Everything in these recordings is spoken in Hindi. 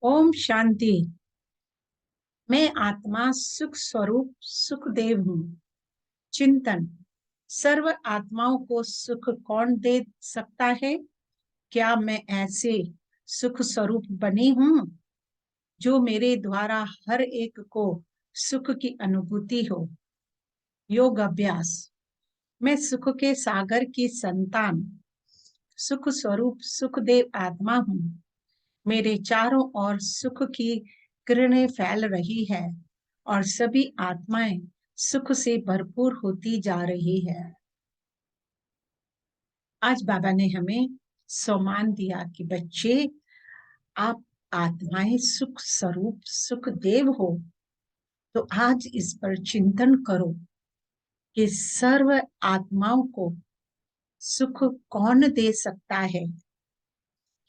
ओम शांति। मैं आत्मा सुख स्वरूप सुखदेव हूँ। चिंतन। सर्व आत्माओं को सुख कौन दे सकता है? क्या मैं ऐसे सुख स्वरूप बनी हूँ जो मेरे द्वारा हर एक को सुख की अनुभूति हो? योग अभ्यास। मैं सुख के सागर की संतान, सुख स्वरूप सुखदेव आत्मा हूँ। मेरे चारों ओर सुख की किरणें फैल रही है और सभी आत्माएं सुख से भरपूर होती जा रही है। आज बाबा ने हमें सम्मान दिया कि बच्चे, आप आत्माएं सुख स्वरूप सुख देव हो। तो आज इस पर चिंतन करो कि सर्व आत्माओं को सुख कौन दे सकता है।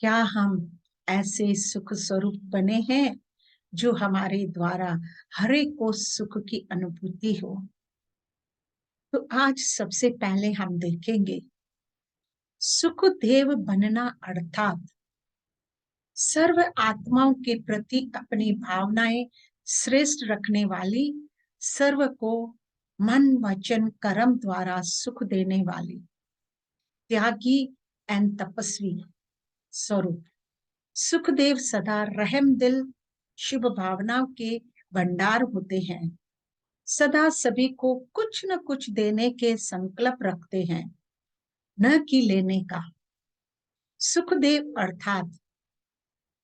क्या हम ऐसे सुख स्वरूप बने हैं जो हमारे द्वारा हर एक को सुख की अनुभूति हो? तो आज सबसे पहले हम देखेंगे सुखदेव बनना अर्थात सर्व आत्माओं के प्रति अपनी भावनाएं श्रेष्ठ रखने वाली, सर्व को मन वचन कर्म द्वारा सुख देने वाली, त्यागी एंड तपस्वी स्वरूप। सुखदेव सदा रहम दिल शुभ भावनाओं के भंडार होते हैं। सदा सभी को कुछ न कुछ देने के संकल्प रखते हैं, न कि लेने का। सुखदेव अर्थात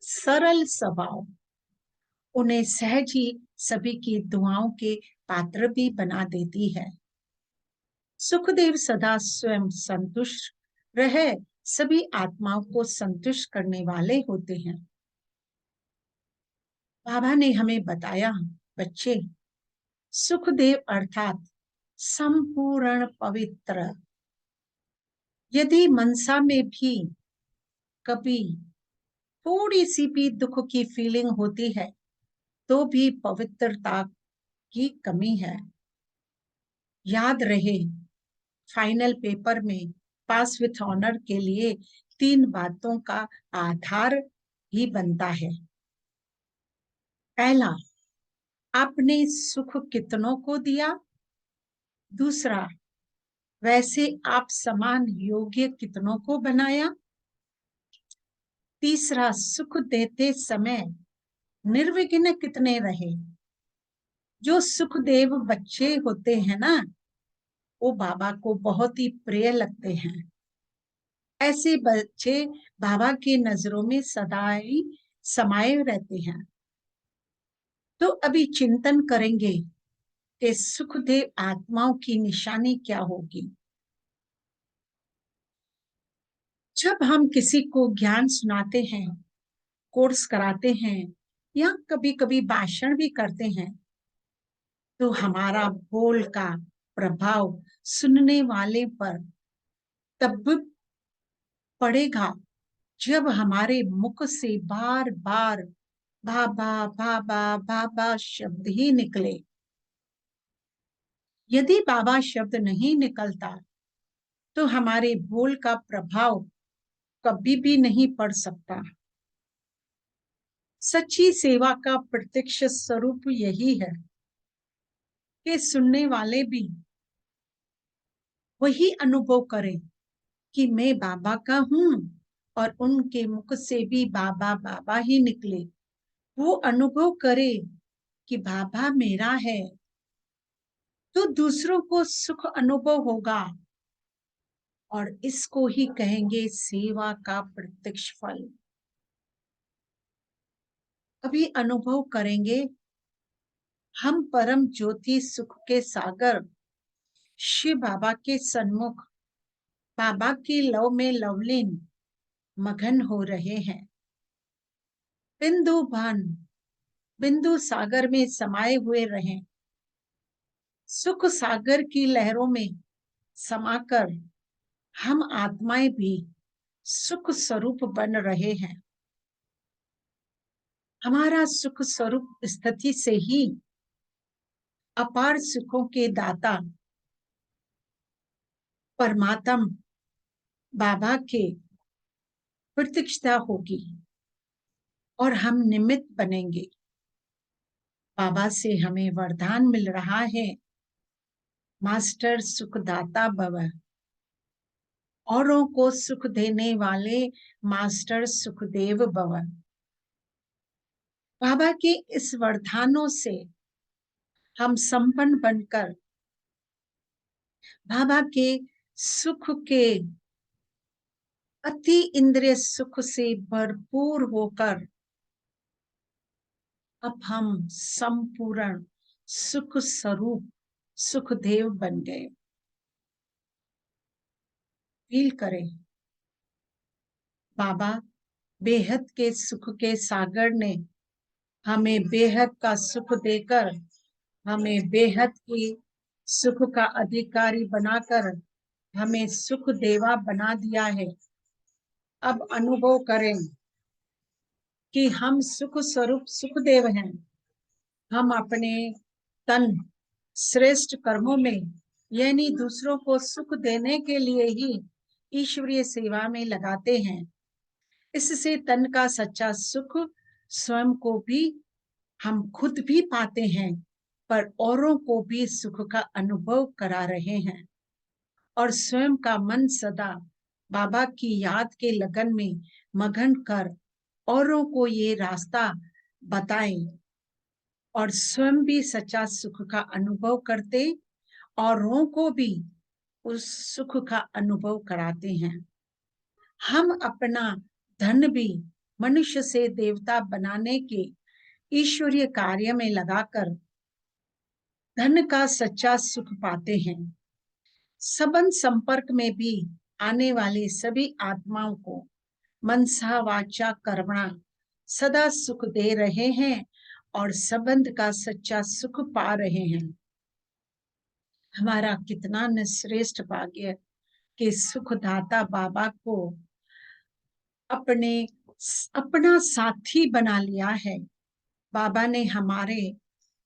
सरल स्वभाव उन्हें सहज ही सभी की दुआओं के पात्र भी बना देती है। सुखदेव सदा स्वयं संतुष्ट रहे, सभी आत्माओं को संतुष्ट करने वाले होते हैं। बाबा ने हमें बताया, बच्चे, सुखदेव अर्थात संपूर्ण पवित्र। यदि मनसा में भी कभी थोड़ी सी भी दुख की फीलिंग होती है तो भी पवित्रता की कमी है। याद रहे, फाइनल पेपर में पास विथ ऑनर के लिए 3 बातों का आधार ही बनता है। पहला, आपने सुख कितनों को दिया। दूसरा, वैसे आप समान योग्य कितनों को बनाया। तीसरा, सुख देते समय निर्विघ्न कितने रहे। जो सुखदेव बच्चे होते हैं ना, वो बाबा को बहुत ही प्रिय लगते हैं। ऐसे बच्चे बाबा की नजरों में सदा ही समाये रहते हैं। तो अभी चिंतन करेंगे कि सुखदेव आत्माओं की निशानी क्या होगी। जब हम किसी को ज्ञान सुनाते हैं, कोर्स कराते हैं या कभी कभी भाषण भी करते हैं, तो हमारा बोल का प्रभाव सुनने वाले पर तब पड़ेगा जब हमारे मुख से बार बार बाबा बाबा बाबा शब्द ही निकले। यदि बाबा शब्द नहीं निकलता तो हमारे बोल का प्रभाव कभी भी नहीं पड़ सकता। सच्ची सेवा का प्रत्यक्ष स्वरूप यही है कि सुनने वाले भी वही अनुभव करें कि मैं बाबा का हूं और उनके मुख से भी बाबा बाबा ही निकले। वो अनुभव करे कि बाबा मेरा है, तो दूसरों को सुख अनुभव होगा और इसको ही कहेंगे सेवा का प्रत्यक्ष फल। अभी अनुभव करेंगे, हम परम ज्योति सुख के सागर शिव बाबा के सन्मुख बाबा की लव में लवलीन मगन हो रहे हैं। बिंदु भान बिंदु सागर में समाये हुए रहें। सुख सागर की लहरों में समाकर हम आत्माएं भी सुख स्वरूप बन रहे हैं। हमारा सुख स्वरूप स्थिति से ही अपार सुखों के दाता परमात्म बाबा के प्रत्यक्षता होगी। और हम निमित्त बनेंगे। बाबा से हमें वरदान मिल रहा है, मास्टर सुखदाता भव, औरों को सुख देने वाले मास्टर सुखदेव भव। बाबा के इस वरदानों से हम संपन्न बनकर बाबा के सुख के अति इंद्रिय सुख से भरपूर होकर अब हम संपूर्ण सुख स्वरूप सुखदेव बन गए। फील करें, बाबा बेहद के सुख के सागर ने हमें बेहद का सुख देकर हमें बेहद की सुख का अधिकारी बनाकर हमें सुख देवा बना दिया है। अब अनुभव करें कि हम सुख स्वरूप सुखदेव हैं। हम अपने तन श्रेष्ठ कर्मों में यानी दूसरों को सुख देने के लिए ही ईश्वरीय सेवा में लगाते हैं। इससे तन का सच्चा सुख स्वयं को भी हम खुद भी पाते हैं, पर औरों को भी सुख का अनुभव करा रहे हैं। और स्वयं का मन सदा बाबा की याद के लगन में मगन कर औरों को ये रास्ता बताएं और स्वयं भी सच्चा सुख का अनुभव करते औरों को भी उस सुख का अनुभव कराते हैं। हम अपना धन भी मनुष्य से देवता बनाने के ईश्वरीय कार्य में लगाकर धन का सच्चा सुख पाते हैं। संबंध संपर्क में भी आने वाले सभी आत्माओं को मनसा वाचा कर्मणा सदा सुख दे रहे हैं और संबंध का सच्चा सुख पा रहे हैं। हमारा कितना न श्रेष्ठ भाग्य कि सुखदाता बाबा को अपने अपना साथी बना लिया है। बाबा ने हमारे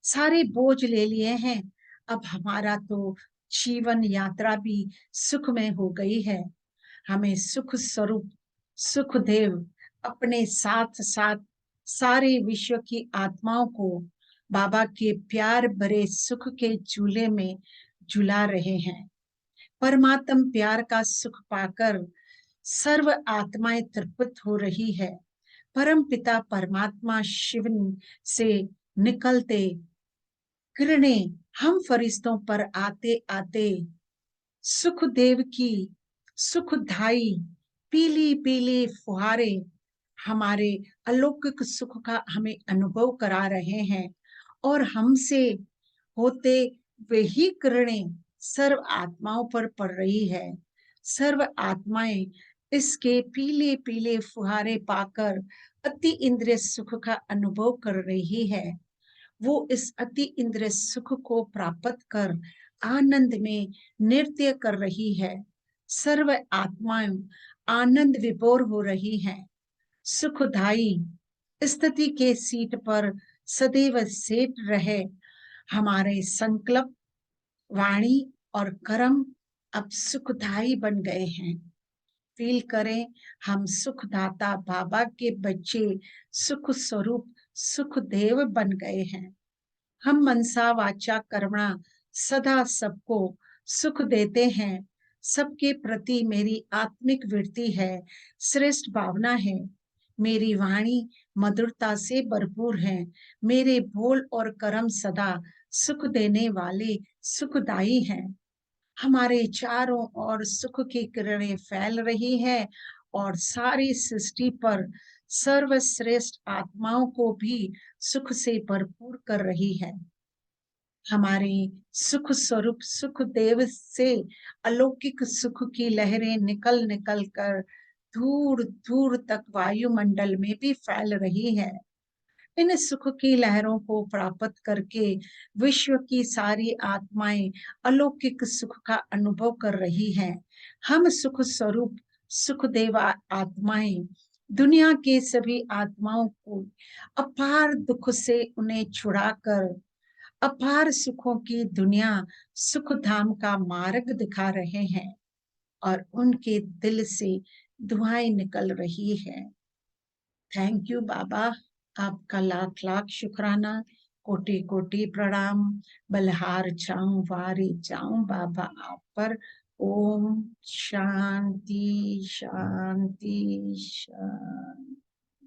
सारे बोझ ले लिए हैं। अब हमारा तो जीवन यात्रा भी सुख में हो गई है। हमें सुख स्वरूप सुखदेव अपने साथ साथ सारे विश्व की आत्माओं को बाबा के प्यार भरे सुख के झूले में झुला रहे हैं। परमात्म प्यार का सुख पाकर सर्व आत्माएं तृप्त हो रही है। परम पिता परमात्मा शिव से निकलते किरणें हम फरिश्तों पर आते आते सुखदेव की सुखदाई पीली पीली फुहारे हमारे अलौकिक सुख का हमें अनुभव करा रहे हैं। और हमसे होते वही किरणें सर्व आत्माओं पर पड़ रही है। सर्व आत्माएं इसके पीले पीले फुहारे पाकर अति इंद्रिय सुख का अनुभव कर रही है। वो इस अति इंद्रिय सुख को प्राप्त कर आनंद में नृत्य कर रही है। सर्व आत्माएं आनंद विभोर हो रही हैं। सुखदाई स्थिति के सीट पर सदैव सेट रहे हमारे संकल्प वाणी और कर्म अब सुखदाई बन गए हैं। फील करें, हम सुखदाता बाबा के बच्चे सुख स्वरूप सुखदेव बन गए हैं। हम मनसा वाचा कर्मणा सदा सबको सुख देते हैं। सबके प्रति मेरी आत्मिक वृत्ति है, श्रेष्ठ भावना है। मेरी वाणी मधुरता से भरपूर है। मेरे बोल और कर्म सदा सुख देने वाले सुखदायी हैं। हमारे चारों ओर सुख की किरणें फैल रही है और सारी सृष्टि पर सर्वश्रेष्ठ आत्माओं को भी सुख से भरपूर कर रही है। हमारे सुख स्वरूप सुख देव से अलौकिक सुख की लहरें निकल निकल कर दूर दूर तक वायुमंडल में भी फैल रही है। इन सुख की लहरों को प्राप्त करके विश्व की सारी आत्माएं अलौकिक सुख का अनुभव कर रही हैं। हम सुख स्वरूप सुखदेव आत्माएं दुनिया के सभी आत्माओं को अपार दुख से उन्हें छुड़ाकर अपार सुखों की दुनिया सुख धाम का मार्ग दिखा रहे हैं और उनके दिल से दुआएं निकल रही है। थैंक यू बाबा, आपका लाख लाख शुक्राना, कोटि कोटि प्रणाम। बलहार जाऊं वारी जाऊं बाबा आप पर। ओम शांति शांति शांति।